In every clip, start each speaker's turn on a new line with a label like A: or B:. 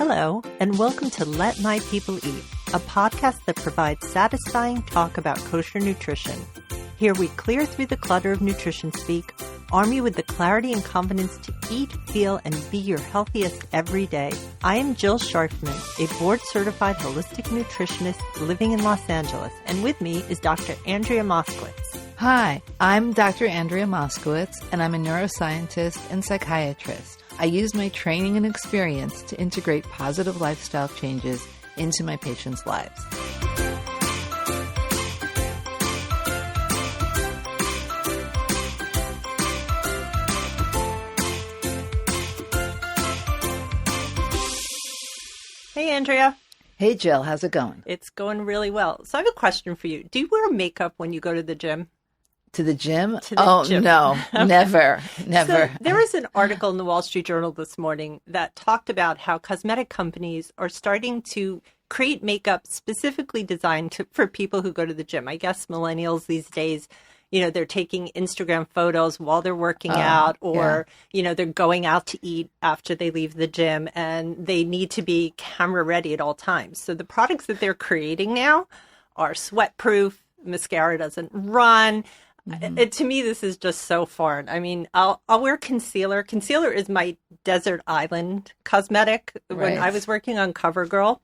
A: Hello, and welcome to Let My People Eat, a podcast that provides satisfying talk about kosher nutrition. Here we clear through the clutter of nutrition speak, arm you with the clarity and confidence to eat, feel, and be your healthiest every day. I am Jill Scharfman, a board-certified holistic nutritionist living in Los Angeles, and with me is Dr. Andrea Moskowitz.
B: Hi, I'm Dr. Andrea Moskowitz, and I'm a neuroscientist and psychiatrist. I use my training and experience to integrate positive lifestyle changes into my patients' lives.
A: Hey, Andrea.
B: Hey, Jill. How's it going?
A: It's going really well. So I have a question for you. Do you wear makeup when you go to the gym?
B: To the gym?
A: Gym.
B: No, never.
A: So there was an article in the Wall Street Journal this morning that talked about how cosmetic companies are starting to create makeup specifically designed for people who go to the gym. I guess millennials these days, they're taking Instagram photos while they're working out, or, they're going out to eat after they leave the gym, and they need to be camera ready at all times. So the products that they're creating now are sweat-proof, mascara doesn't run. To me, this is just so foreign. I mean, I'll wear concealer. Concealer is my desert island cosmetic. Right. When I was working on CoverGirl,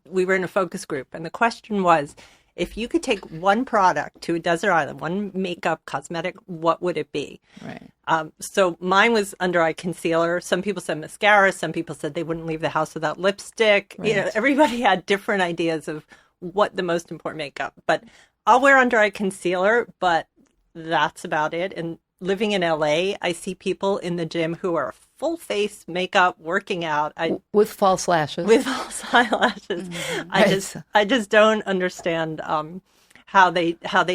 A: we were in a focus group, and the question was, if you could take one product to a desert island, one makeup cosmetic, what would it be?
B: Right.
A: So mine was under eye concealer. Some people said mascara. Some people said they wouldn't leave the house without lipstick.
B: Right.
A: Everybody had different ideas of what the most important makeup. But I'll wear under eye concealer, but that's about it. And living in LA, I see people in the gym who are full face makeup, working out.
B: With false lashes.
A: With false eyelashes.
B: Right.
A: I just don't understand how they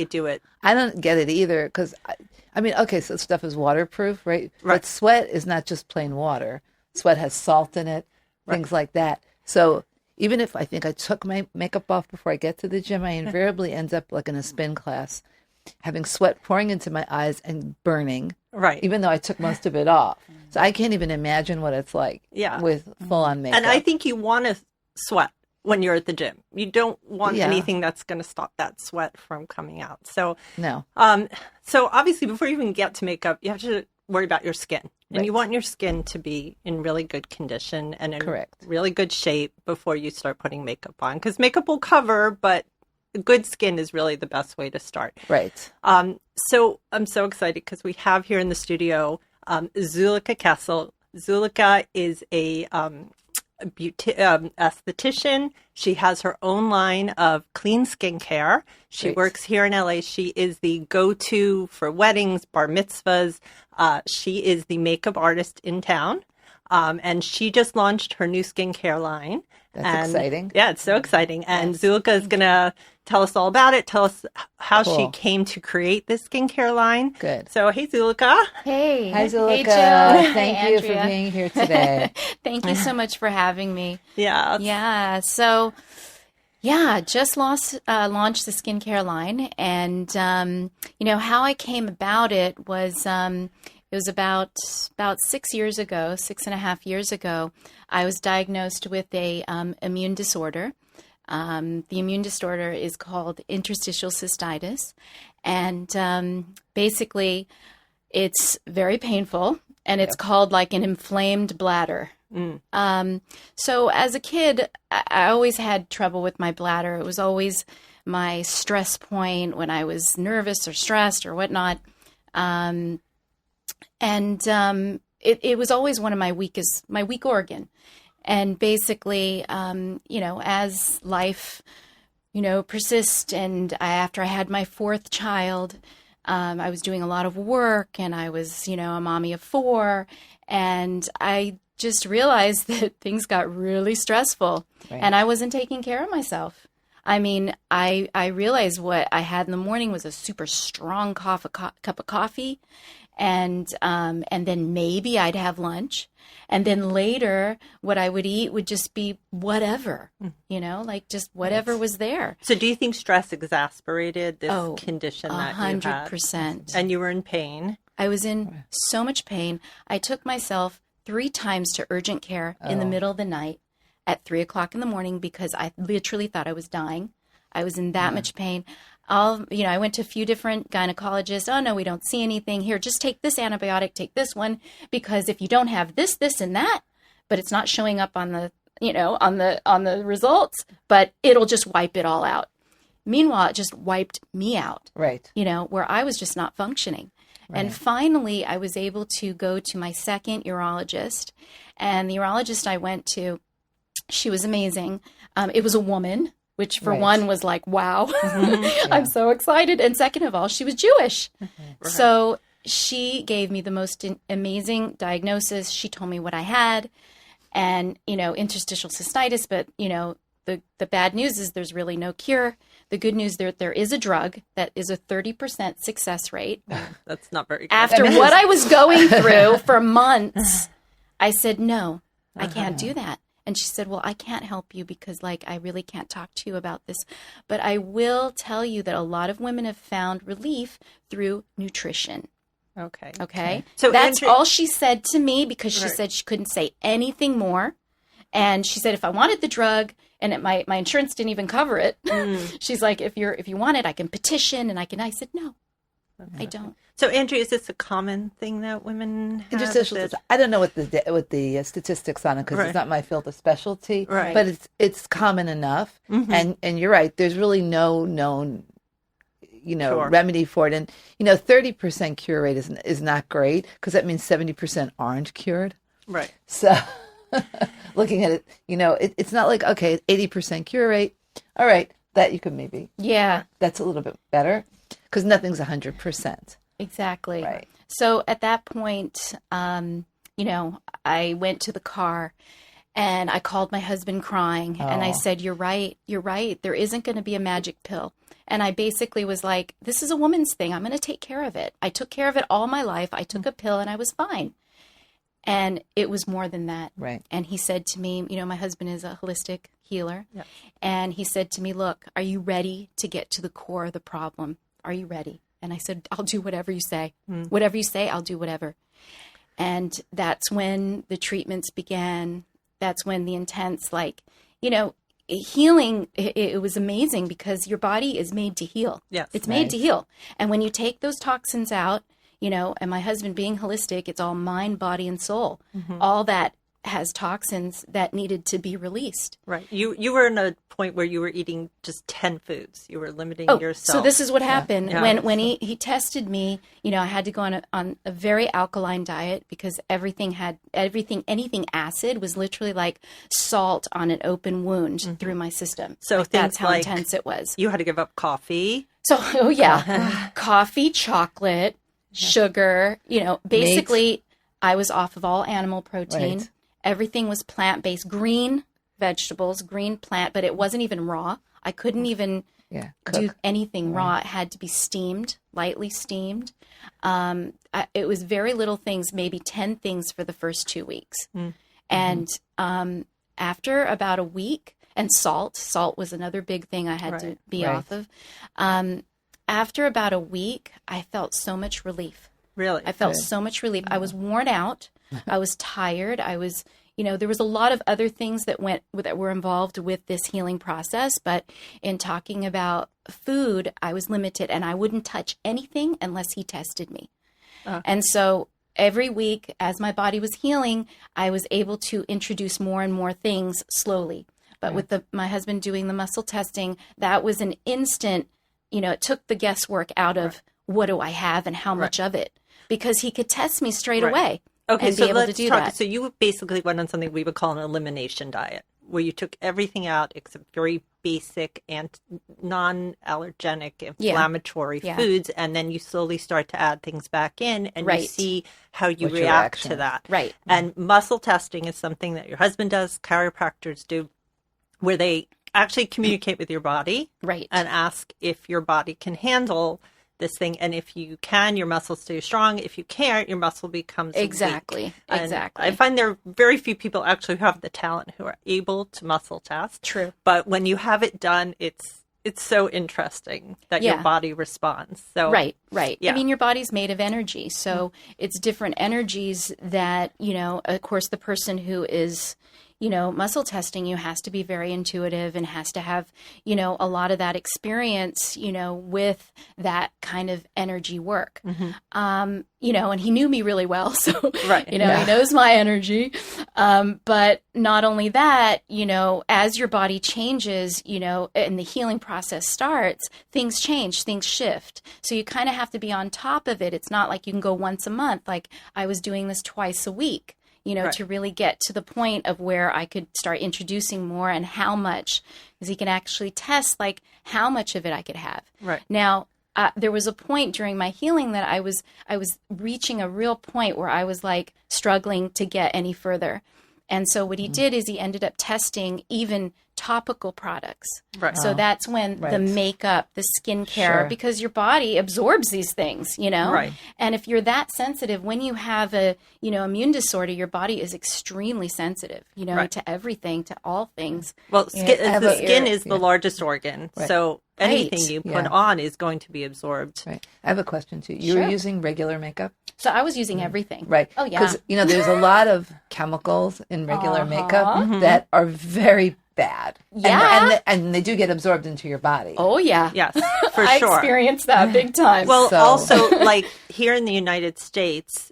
A: do it.
B: I don't get it either, because, so stuff is waterproof, right? But sweat is not just plain water. Sweat has salt in it, things like that. So even if I think I took my makeup off before I get to the gym, I invariably end up like in a spin class, having sweat pouring into my eyes and burning. Right. Even though I took most of it off. So I can't even imagine what it's like with full-on makeup.
A: And I think you want to sweat when you're at the gym. You don't want anything that's going to stop that sweat from coming out. So
B: no.
A: So obviously, before you even get to makeup, you have to worry about your skin. And you want your skin to be in really good condition and in really good shape before you start putting makeup on. Because makeup will cover, but good skin is really the best way to start.
B: Right.
A: So I'm so excited because we have here in the studio Zulica Kessel. Zulica is a esthetician. She has her own line of clean skincare. She works here in LA. She is the go-to for weddings, bar mitzvahs. She is the makeup artist in town. And she just launched her new skincare line.
B: That's exciting.
A: Yeah, it's so exciting. And Zulica is going to tell us all about it, tell us how she came to create this skincare line.
B: Good.
A: So, hey, Zulica.
C: Hey.
B: Hi, Zulica.
C: Hey, Jill.
B: Thank you for being here today.
C: Thank you so much for having me.
A: Yeah.
C: Yeah. So, just launched the skincare line. And, how I came about it was it was about 6 years ago, 6.5 years ago, I was diagnosed with a immune disorder. The immune disorder is called interstitial cystitis. And basically, it's very painful, and it's called like an inflamed bladder. So as a kid, I always had trouble with my bladder. It was always my stress point when I was nervous or stressed or whatnot. It was always one of my weak organ. And basically, as life, persists, and after I had my fourth child, I was doing a lot of work, and I was, a mommy of 4, and I just realized that things got really stressful, and I wasn't taking care of myself. I mean, I realized what I had in the morning was a super strong cup of coffee, and then maybe I'd have lunch, and then later what I would eat would just be whatever, like just whatever was there.
A: So do you think stress exacerbated this condition that
C: 100%.
A: And you were in pain?
C: I was in so much pain. I took myself 3 times to urgent care in the middle of the night at 3:00 in the morning because I literally thought I was dying. I was in that much pain. I went to a few different gynecologists. Oh no, we don't see anything here. Just take this antibiotic, take this one, because if you don't have this, this, and that, but it's not showing up on the, on the results, but it'll just wipe it all out. Meanwhile, it just wiped me out.
B: Right.
C: Where I was just not functioning. Right. And finally, I was able to go to my second urologist, and the urologist I went to, she was amazing. It was a woman, which for one was like, wow, I'm so excited. And second of all, she was Jewish. Right. So she gave me the most amazing diagnosis. She told me what I had and, interstitial cystitis. But, the bad news is there's really no cure. The good news, there is a drug that is a 30% success rate.
A: That's not very good.
C: After what I was going through for months, I said, no, I can't do that. And she said, well, I can't help you because, I really can't talk to you about this. But I will tell you that a lot of women have found relief through nutrition. Okay. So that's all she said to me because she said she couldn't say anything more. And she said, if I wanted the drug and my insurance didn't even cover it, she's like, if you want it, I can petition and I said, no, I don't.
A: So, Andrea, is this a common thing that women have?
B: I don't know what the statistics on it because it's not my field of specialty.
A: Right.
B: But it's common enough, and you're right. There's really no known, remedy for it. And 30% cure rate is not great because that means 70% aren't cured.
A: Right.
B: So, looking at it, it's not like 80% cure rate. All right, that you could maybe.
C: Yeah.
B: That's a little bit better because nothing's 100%.
C: Exactly.
B: Right.
C: So at that point, I went to the car and I called my husband crying and I said, you're right. There isn't going to be a magic pill. And I basically was like, this is a woman's thing. I'm going to take care of it. I took care of it all my life. I took a pill and I was fine. And it was more than that.
B: Right.
C: And he said to me, my husband is a holistic healer.
A: Yep.
C: And he said to me, look, are you ready to get to the core of the problem? Are you ready? And I said, I'll do whatever you say. Whatever you say, I'll do whatever. And that's when the treatments began. That's when the intense, healing, it was amazing because your body is made to heal.
A: Yes.
C: It's made to heal. And when you take those toxins out, and my husband being holistic, it's all mind, body, and soul. All that has toxins that needed to be released.
A: Right. You were in a point where you were eating just 10 foods. You were limiting yourself.
C: So this is what happened. Yeah. When he tested me, I had to go on a very alkaline diet because anything acid was literally like salt on an open wound through my system.
A: So
C: that's how intense it was.
A: You had to give up coffee.
C: So, coffee, chocolate, sugar, basically
B: Meat.
C: I was off of all animal protein. Right. Everything was plant-based, green vegetables, green plant, but it wasn't even raw. I couldn't even do anything raw. It had to be steamed, lightly steamed. It was very little things, maybe 10 things for the first 2 weeks. And after about a week, and salt was another big thing I had to be off of. After about a week, I felt so much relief.
A: Really?
C: I felt so much relief. I was worn out. I was tired. I was, there was a lot of other things that were involved with this healing process. But in talking about food, I was limited and I wouldn't touch anything unless he tested me. And so every week as my body was healing, I was able to introduce more and more things slowly. But with my husband doing the muscle testing, that was an instant, it took the guesswork out of what do I have and how much of it, because he could test me straight away.
A: Okay,
C: and
A: so
C: be able
A: let's
C: to do
A: talk.
C: that.
A: So you basically went on something we would call an elimination diet, where you took everything out except very basic and non-allergenic inflammatory foods, and then you slowly start to add things back in, and you see how you react to that.
C: Right.
A: And muscle testing is something that your husband does, chiropractors do, where they actually communicate with your body and ask if your body can handle this thing, and if you can, your muscles stay strong. If you can't, your muscle becomes weak.
C: Exactly.
A: I find there are very few people actually who have the talent who are able to muscle test.
C: True.
A: But when you have it done, it's it's so interesting that
C: Yeah.
A: your body responds. So
C: Right.
A: Yeah.
C: I mean, your body's made of energy. So it's different energies that, of course, the person who is, muscle testing you has to be very intuitive and has to have, a lot of that experience, with that kind of energy work. And he knew me really well. So,
A: Right.
C: he knows my energy. But not only that, as your body changes, and the healing process starts, things change, things shift. So you kind of have to be on top of it. It's not like you can go once a month. Like I was doing this twice a week.
A: Right.
C: To really get to the point of where I could start introducing more and how much, because he can actually test like how much of it I could have.
A: Right.
C: Now, there was a point during my healing that I was reaching a real point where I was like struggling to get any further. And so what he did is he ended up testing even topical products.
A: Right.
C: So that's when the makeup, the skincare,
B: Sure.
C: because your body absorbs these things,
A: Right.
C: And if you're that sensitive, when you have a, immune disorder, your body is extremely sensitive,
A: Right.
C: to everything, to all things.
A: Well, the skin is the
B: yeah.
A: largest organ.
B: Right.
A: So anything
C: Right.
A: you put
B: Yeah.
A: on is going to be absorbed.
B: Right. I have a question too. You
C: Sure.
B: were using regular makeup?
C: So I was using everything.
B: Right.
C: Oh, yeah.
B: Because, there's a lot of chemicals in regular makeup
C: Uh-huh.
B: that are very bad.
C: Yeah.
B: And they do get absorbed into your body.
C: Oh, yeah.
A: Yes, for
C: I
A: sure.
C: experienced that big time.
A: Well,
B: So-
A: also, like here in the United States,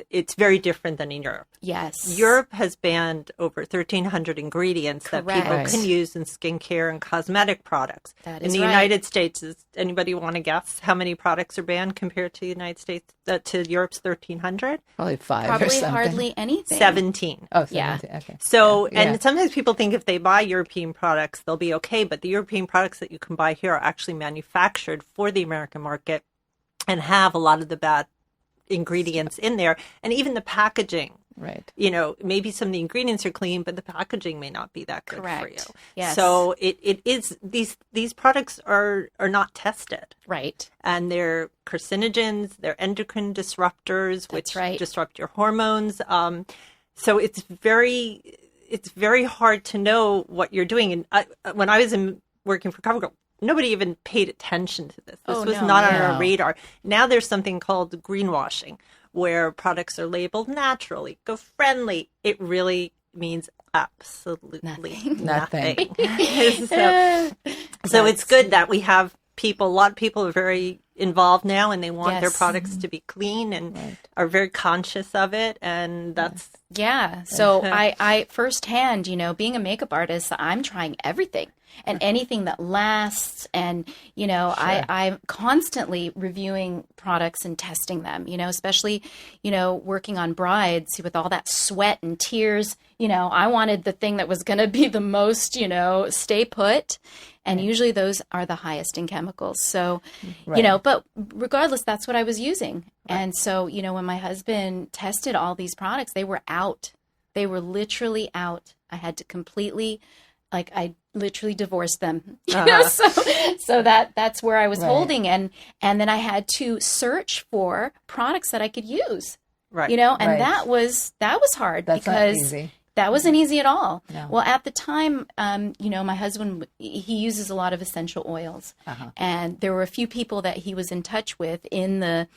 A: it's very different than in Europe.
C: yes.
A: Europe has banned over 1,300 ingredients that people
C: Correct.
A: can use in skincare and cosmetic products.
C: That
A: in
C: is
A: the
C: right.
A: United States, does anybody want to guess how many products are banned compared to the United States, to Europe's 1,300?
B: Probably 5 or
C: Probably
B: something.
C: hardly anything.
A: 17.
B: Oh,
C: Yeah.
B: 17. Okay.
A: So,
B: Yeah.
A: and sometimes people think if they buy European products, they'll be okay. But the European products that you can buy here are actually manufactured for the American market and have a lot of the bad ingredients in there. And even the packaging,
B: Right.
A: maybe some of the ingredients are clean, but the packaging may not be that good for you.
C: Correct. Yes.
A: So it is, these products are not tested.
C: Right.
A: And they're carcinogens, they're endocrine disruptors, which
C: right.
A: disrupt your hormones. So it's very hard to know what you're doing. And when I was working for CoverGirl, nobody even paid attention to this. This
C: Oh,
A: was
C: no,
A: not on
B: no.
A: our radar. Now there's something called greenwashing, where products are labeled natural, eco-friendly. It really means absolutely
C: Nothing.
A: nothing. So it's good that we have people, a lot of people are very involved now and they want their
C: Yes.
A: products to be clean and
B: Right.
A: are very conscious of it. And that's,
C: Yeah. So I firsthand, being a makeup artist, I'm trying everything and anything that lasts. And, I'm constantly reviewing products and testing them, especially, working on brides with all that sweat and tears. I wanted the thing that was going to be the most, stay put. And usually those are the highest in chemicals. So, but regardless, that's what I was using. Right. And so, when my husband tested all these products, they were out. They were literally out. I had to completely, I literally divorced them. So that's where I was holding. And then I had to search for products that I could use.
A: right.
C: And that was hard
B: That's not
C: because
B: easy.
C: that wasn't easy at all.
B: No.
C: Well, at the time, my husband, he uses a lot of essential oils.
B: Uh-huh.
C: And there were a few people that he was in touch with in the,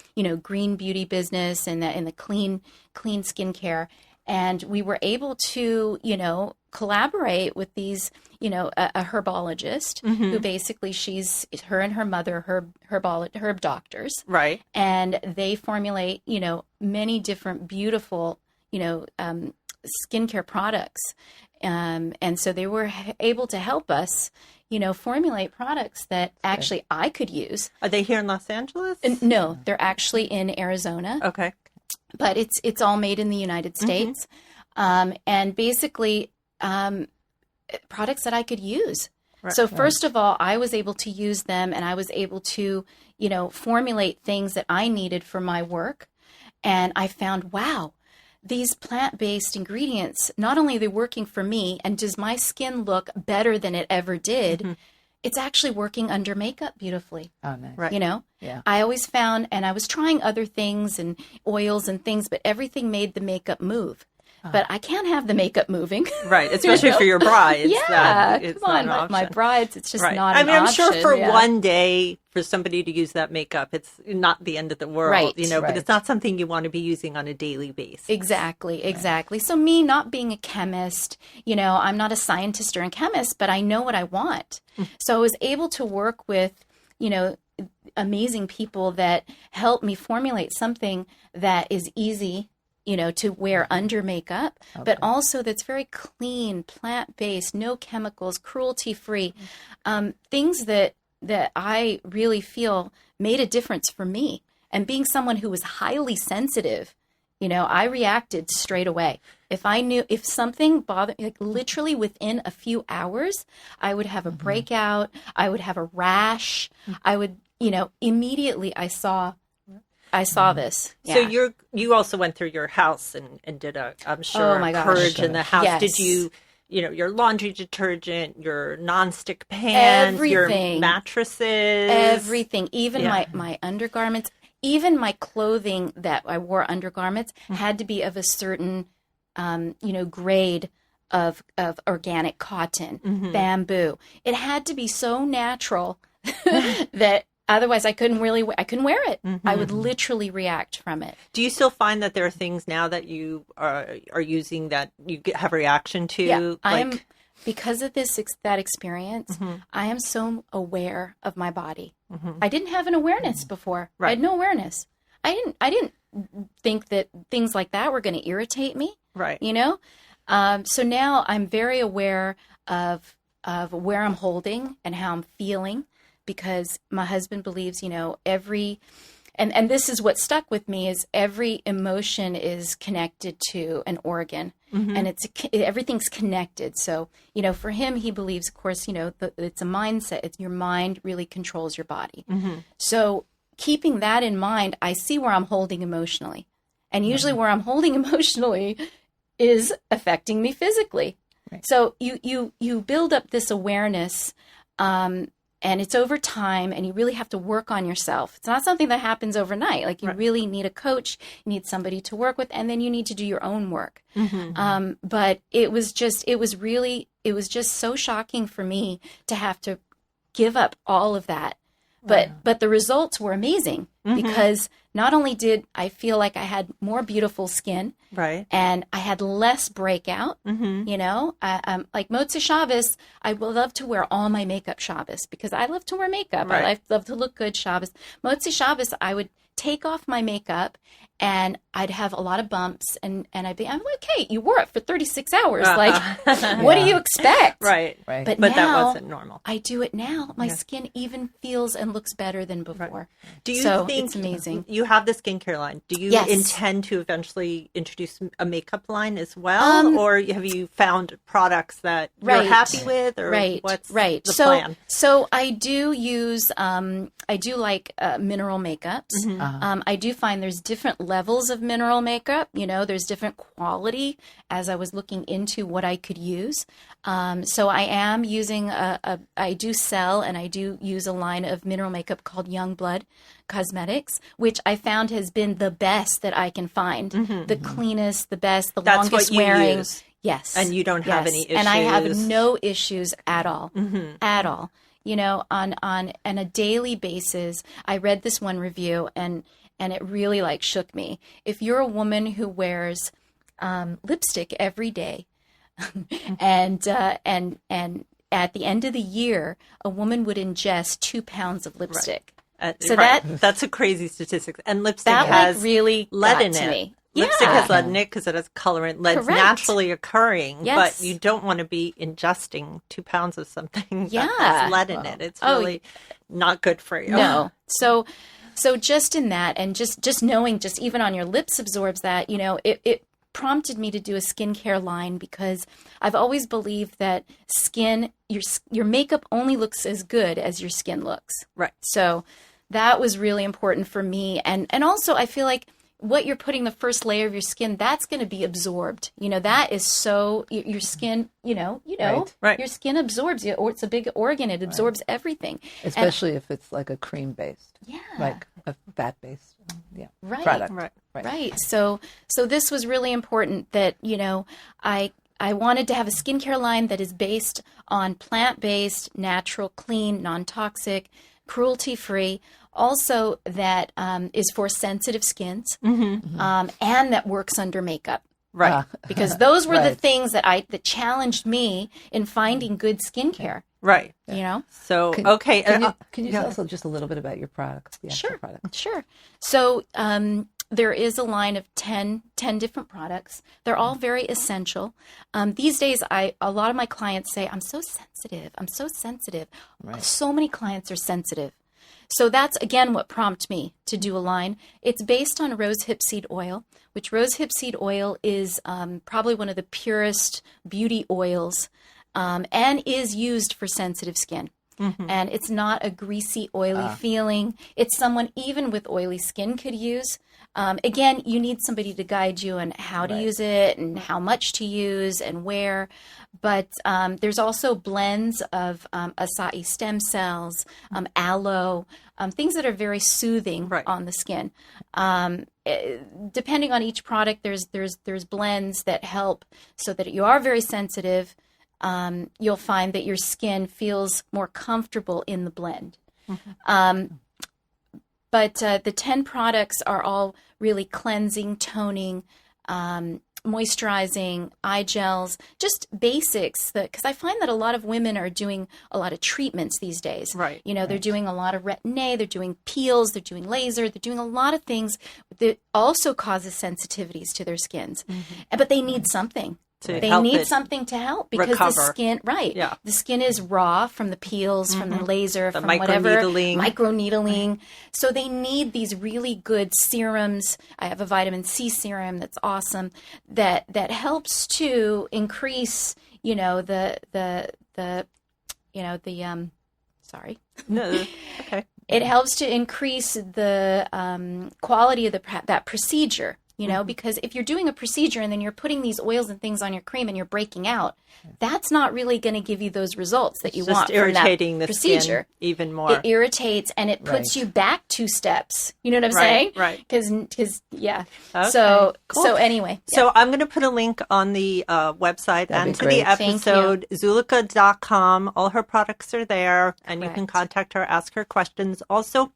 C: green beauty business and in the clean skincare. And we were able to, collaborate with these, a herbologist who basically her and her mother, herb doctors.
A: Right.
C: And they formulate, many different beautiful, skincare products. And so they were able to help us, formulate products that actually I could use.
A: Are they here in Los Angeles?
C: No, they're actually in Arizona,
A: Okay.
C: but it's all made in the United States. And basically, products that I could use.
A: Right.
C: So first of all, I was able to use them and I was able to, formulate things that I needed for my work. And I found, wow, these plant-based ingredients, not only are they working for me and does my skin look better than it ever did, it's actually working under makeup beautifully.
B: Oh, nice.
A: Right.
B: Yeah.
C: I always found, and I was trying other things and oils and things, but everything made the makeup move. but I can't have the makeup moving.
A: Right, especially for your brides.
C: Yeah,
A: it's
C: come
A: not
C: on,
A: an
C: my
A: option.
C: brides, it's just
A: Right.
C: not
A: I
C: an
A: mean, I'm sure
C: option.
A: for
C: Yeah.
A: one day for somebody to use that makeup, it's not the end of the world,
C: Right.
A: but
B: Right.
A: it's not something you want to be using on a daily basis.
C: Exactly. So me not being a chemist, I'm not a scientist or a chemist, but I know what I want. So I was able to work with, amazing people that help me formulate something that is easy, to wear under makeup, but also that's very clean, plant-based, no chemicals, cruelty-free, things that I really feel made a difference for me. And being someone who was highly sensitive, I reacted straight away. If something bothered me, like literally within a few hours, I would have a breakout, I would have a rash, I would, immediately I saw this. Yeah.
A: So you also went through your house and did I'm sure,
C: Oh my gosh.
A: purge in the house.
C: Yes.
A: Did you, your laundry detergent, your nonstick pans, your
C: Everything.
A: mattresses,
C: Everything, even
A: Yeah.
C: my undergarments, even my clothing that I wore undergarments had to be of a certain, grade of organic cotton, bamboo. It had to be so natural that otherwise I couldn't wear it. I would literally react from it.
A: Do you still find that there are things now that you are using that you have a reaction to?
C: Yeah, I am, because of that experience,
A: Mm-hmm.
C: I am so aware of my body. I didn't have an awareness before.
A: Right.
C: I had no awareness. I didn't think that things like that were going to irritate me.
A: Right.
C: So now I'm very aware of where I'm holding and how I'm feeling, because my husband believes, every, and this is what stuck with me, is every emotion is connected to an organ, and everything's connected. So, for him, he believes, of course, it's a mindset. It's your mind really controls your body. So keeping that in mind, I see where I'm holding emotionally, and usually where I'm holding emotionally is affecting me physically.
B: Right.
C: So you build up this awareness, and it's over time, and you really have to work on yourself. It's not something that happens overnight. Like you really need a coach, you need somebody to work with, and then you need to do your own work. But it was just so shocking for me to have to give up all of that. But the results were amazing, because not only did I feel like I had more beautiful skin,
A: Right.
C: and I had less breakout, like Motzi Shabbos, I would love to wear all my makeup Shabbos, because I love to wear makeup.
A: Right.
C: I love to look good Shabbos. Motzi Shabbos, I would take off my makeup, and I'd have a lot of bumps, and I'm like, hey, you wore it for 36 hours. Like, what do you expect?
A: Right.
B: Right.
C: But
A: But that
C: now,
A: wasn't normal.
C: I do it now. My skin even feels and looks better than before.
A: Do you
C: So
A: think
C: it's amazing.
A: you have the skincare line? Do you
C: Yes.
A: intend to eventually introduce a makeup line as well, or have you found products that you're
C: Right.
A: happy with, or what's the plan?
C: So I do use, I do like mineral makeups. I do find there's different levels of mineral makeup. There's different quality as I was looking into what I could use. So I am using I do sell and I do use a line of mineral makeup called Youngblood Cosmetics, which I found has been the best that I can find. The cleanest, the best, the
A: That's
C: longest
A: what you
C: wearing.
A: use.
C: Yes.
A: And you don't have any
C: And I have
A: issues.
C: no issues at all. At all. On a daily basis, I read this one review and it really shook me. If you're a woman who wears lipstick every day, and at the end of the year, a woman would ingest 2 pounds of lipstick. So
A: that's a crazy statistic. And lipstick
C: that
A: has
C: really
A: lead
C: got
A: in
C: to
A: it.
C: me.
A: Lipstick
C: Yeah.
A: has lead in it because it has colorant. Lead's
C: Correct.
A: naturally occurring,
C: Yes.
A: but you don't want to be ingesting 2 pounds of something
C: Yeah.
A: that has lead in it. It's really not good for you.
C: No. So just in that, and just knowing, just even on your lips absorbs that, it prompted me to do a skincare line, because I've always believed that your makeup only looks as good as your skin looks.
A: Right.
C: So that was really important for me. And also I feel like what you're putting the first layer of your skin, that's going to be absorbed. That is so, your skin,
A: Right.
C: your skin absorbs it, or it's a big organ. It absorbs everything.
B: Especially if it's like a cream-based, like a fat-based product.
C: Right. So this was really important that, I wanted to have a skincare line that is based on plant-based, natural, clean, non-toxic, cruelty-free. Also, that is for sensitive skins, and that works under makeup.
A: Right.
C: Because those were the things that challenged me in finding good skincare.
A: Right. So, okay.
B: Can you tell us just a little bit about your products?
C: Sure. So, there is a line of 10 different products. They're all very essential. These days, a lot of my clients say, I'm so sensitive. Right. So many clients are sensitive. So that's, again, what prompted me to do a line. It's based on rosehip seed oil, which rosehip seed oil is probably one of the purest beauty oils and is used for sensitive skin. And it's not a greasy, oily feeling. It's someone even with oily skin could use. Again, you need somebody to guide you on how to use it and how much to use and where. But there's also blends of acai stem cells, aloe, things that are very soothing on the skin. Depending on each product, there's blends that help so that you are very sensitive. You'll find that your skin feels more comfortable in the blend. But the 10 products are all really cleansing, toning, moisturizing, eye gels, just basics. Because I find that a lot of women are doing a lot of treatments these days.
A: Right.
C: They're doing a lot of Retin-A, they're doing peels, they're doing laser, they're doing a lot of things that also causes sensitivities to their skins. But they need something. They need something to help because
A: recover.
C: The skin, the skin is raw from the peels, from the laser, from
A: microneedling.
C: Microneedling. So they need these really good serums. I have a vitamin C serum that's awesome that helps to increase, sorry.
A: No, okay.
C: It helps to increase the quality of that procedure. Because if you're doing a procedure and then you're putting these oils and things on your cream and you're breaking out, that's not really going to give you those results that you want from that
A: irritating the
C: procedure.
A: Skin even more.
C: It irritates and it puts you back 2 steps. You know what I'm saying?
A: Right.
C: Because yeah.
A: Okay,
C: so
A: cool.
C: So anyway. Yeah.
A: So I'm going to put a link on the website and to the episode, Zulica.com. All her products are there, and you can contact her, ask her questions. Also,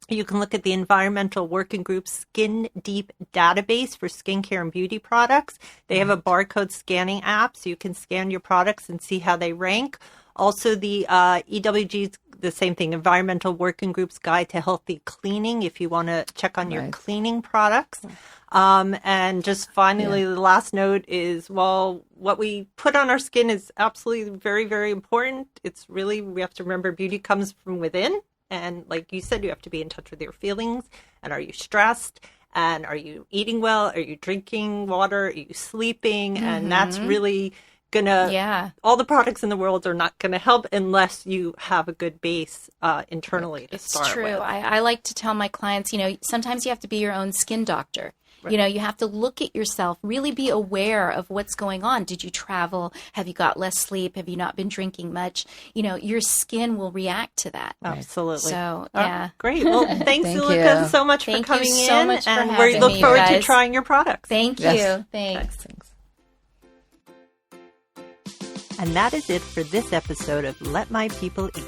A: you can look at the Environmental Working Group Skin Deep database for skincare and beauty products. They have a barcode scanning app, so you can scan your products and see how they rank. Also, the EWG's the same thing, Environmental Working Group's Guide to Healthy Cleaning, if you want to check on your cleaning products. And just finally, the last note is, what we put on our skin is absolutely very, very important. It's really, we have to remember beauty comes from within. And like you said, you have to be in touch with your feelings. And are you stressed? And are you eating well? Are you drinking water? Are you sleeping? And that's really going to, all the products in the world are not going to help unless you have a good base internally to start with.
C: It's true. I like to tell my clients, sometimes you have to be your own skin doctor. Right. You have to look at yourself, really be aware of what's going on. Did you travel? Have you got less sleep? Have you not been drinking much? Your skin will react to that.
A: Absolutely.
C: So, yeah.
A: Great. Well, thanks, Zulica, so much for coming in.
C: So much for
A: and
C: having
A: we look
C: me,
A: forward
C: guys.
A: to trying your products.
C: Thank you. Thanks.
A: And that is it for this episode of Let My People Eat.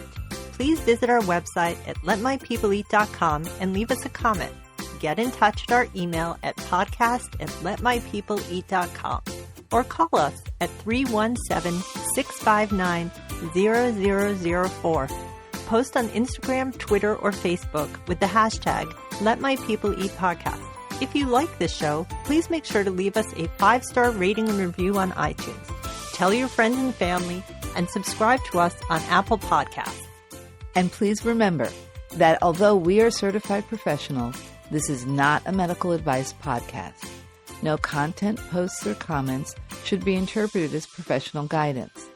A: Please visit our website at letmypeopleeat.com and leave us a comment. Get in touch at our email at podcast@letmypeopleeat.com or call us at 317-659-0004. Post on Instagram, Twitter, or Facebook with the hashtag #LetMyPeopleEatPodcast. If you like this show, please make sure to leave us a 5-star rating and review on iTunes. Tell your friends and family, and subscribe to us on Apple Podcasts.
B: And please remember that although we are certified professionals, this is not a medical advice podcast. No content, posts, or comments should be interpreted as professional guidance.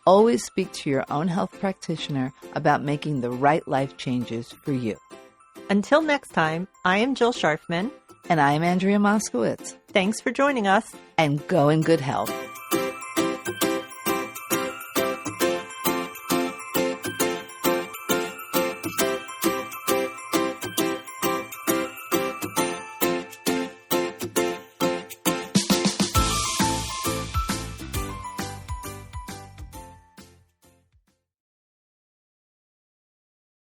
B: Always speak to your own health practitioner about making the right life changes for you.
A: Until next time, I am Jill Scharfman.
B: And I'm Andrea Moskowitz.
A: Thanks for joining us.
B: And go in good health.